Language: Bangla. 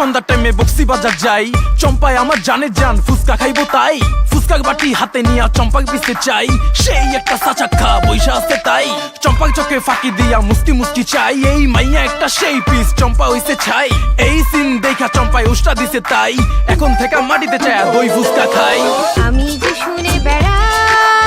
সন্ধ্যার টাইমে বক্সি বাজার যাই, চম্পায় আমার জানের জান, ফুচকা খাইবো তাই। ফুচকা বাটি হাতে নিয়া চম্পাক পিছে চাই, সেই একটা সাচাক্ষা বৈশা আছে তাই। চম্পাক চোখে ফাঁকি দিয়া মুস্কি মুস্কি চাই, এই মাইয়া একটা সেই পিস চম্পা হইছে ছাই। এই সিন দেখা চম্পায় উষ্টা দিছে তাই, এখন থেকে মাটিতে চায় দই ফুচকা খাই। আমি যে শুনে বেড়াই